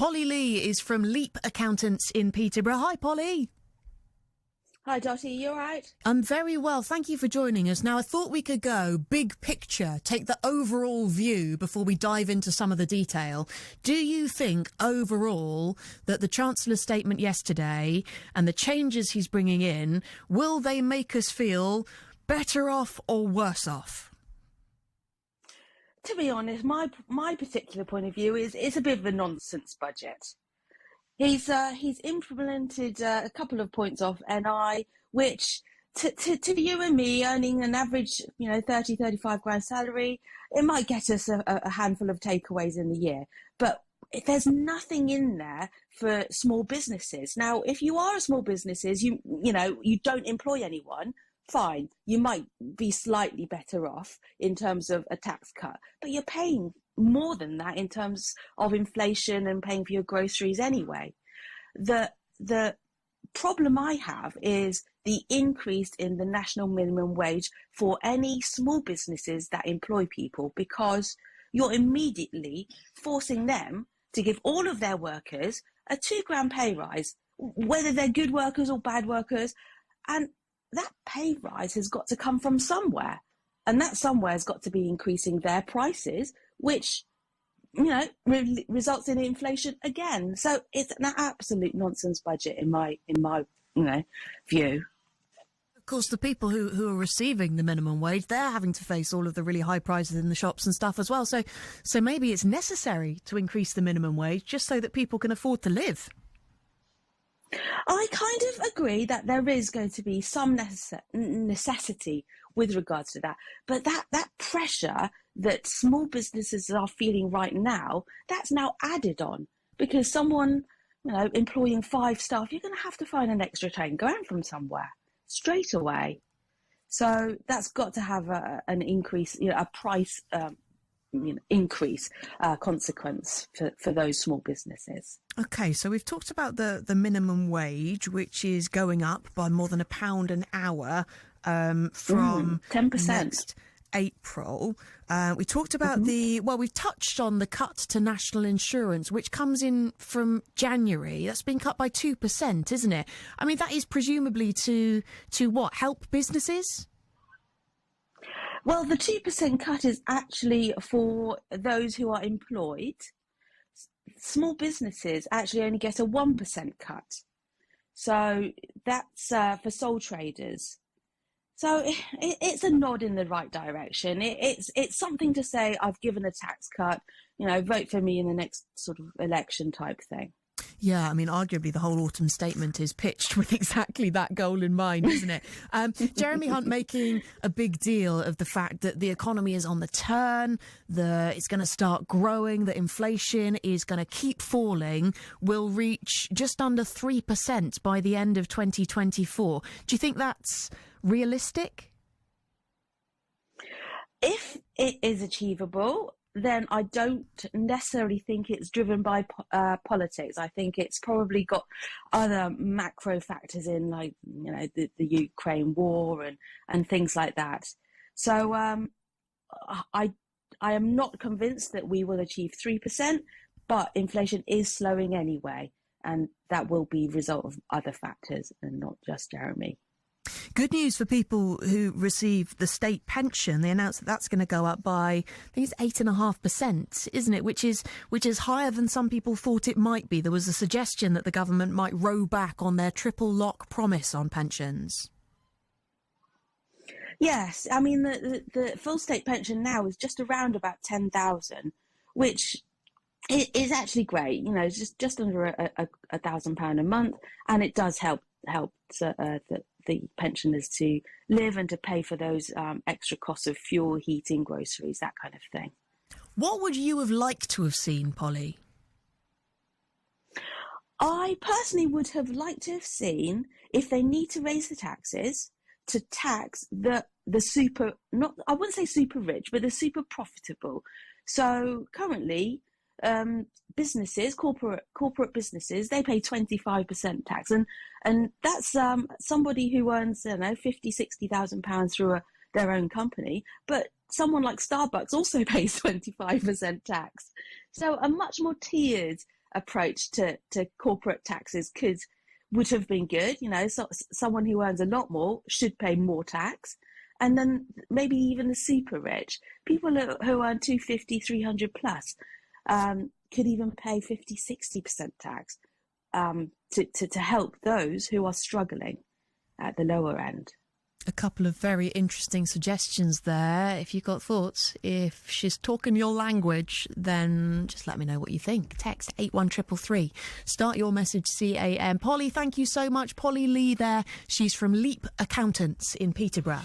Polly Lee is from Leap Accountants in Peterborough. Hi, Polly. Hi, Dotty. You all right? I'm very well. Thank you for joining us. Now, I thought we could go big picture, take the overall view before we dive into some of the detail. Do you think overall that the Chancellor's statement yesterday and the changes he's bringing in, will they make us feel better off or worse off? To be honest, my particular point of view is it's a bit of a nonsense budget. He's implemented a couple of points off NI, which to you and me earning an average, 30, 35 grand salary, it might get us a handful of takeaways in the year. But there's nothing in there for small businesses. Now, if you are a small businesses, you don't employ anyone, fine, you might be slightly better off in terms of a tax cut, but you're paying more than that in terms of inflation and paying for your groceries anyway. The problem I have is the increase in the national minimum wage for any small businesses that employ people, because you're immediately forcing them to give all of their workers a £2,000 pay rise, whether they're good workers or bad workers, and that pay rise has got to come from somewhere, and that somewhere has got to be increasing their prices, which results in inflation again. So it's an absolute nonsense budget in my view. Of course, the people who are receiving the minimum wage, they're having to face all of the really high prices in the shops and stuff as well. So maybe it's necessary to increase the minimum wage just so that people can afford to live. I kind of agree that there is going to be some necessity with regards to that. But that pressure that small businesses are feeling right now, that's now added on, because someone, employing 5 staff, you're going to have to find an extra 10 grand from somewhere straight away. So that's got to have an increase, a price increase consequence for those small businesses. Okay, so we've talked about the minimum wage, which is going up by more than £1 an hour from 10% next April. We talked about we've touched on the cut to national insurance, which comes in from January. That's been cut by 2%, isn't it? I mean, that is presumably to what, help businesses? Well, the 2% cut is actually for those who are employed. Small businesses actually only get a 1% cut. So that's for sole traders. So it's a nod in the right direction. It's something to say, I've given a tax cut, vote for me in the next sort of election type thing. Yeah, I mean, arguably the whole autumn statement is pitched with exactly that goal in mind, isn't it? Jeremy Hunt making a big deal of the fact that the economy is on the turn, it's going to start growing, that inflation is going to keep falling, will reach just under 3% by the end of 2024. Do you think that's realistic? If it is achievable, then I don't necessarily think it's driven by politics. I think it's probably got other macro factors in, like, the Ukraine war and things like that. So I am not convinced that we will achieve 3%, but inflation is slowing anyway, and that will be a result of other factors and not just Jeremy. Good news for people who receive the state pension. They announced that that's going to go up by, I think it's 8.5%, isn't it? Which is higher than some people thought it might be. There was a suggestion that the government might row back on their triple lock promise on pensions. Yes, I mean the full state pension now is just around about 10,000, which is actually great. It's just under £1,000 a month, and it does help the pensioners to live and to pay for those extra costs of fuel, heating, groceries, that kind of thing. What would you have liked to have seen, Polly? I personally would have liked to have seen, if they need to raise the taxes, to tax the super, not, I wouldn't say super rich, but the super profitable. So currently, businesses, corporate businesses, they pay 25% tax, and that's somebody who earns, £50,000-60,000 through their own company. But someone like Starbucks also pays 25% tax. So a much more tiered approach to corporate taxes would have been good. So someone who earns a lot more should pay more tax. And then maybe even the super rich, people who earn 250, 300 plus, could even pay 50, 60% tax to help those who are struggling at the lower end. A couple of very interesting suggestions there. If you've got thoughts, if she's talking your language, then just let me know what you think. Text 81333. Start your message CAM. Polly, thank you so much. Polly Lee there. She's from Leap Accountants in Peterborough.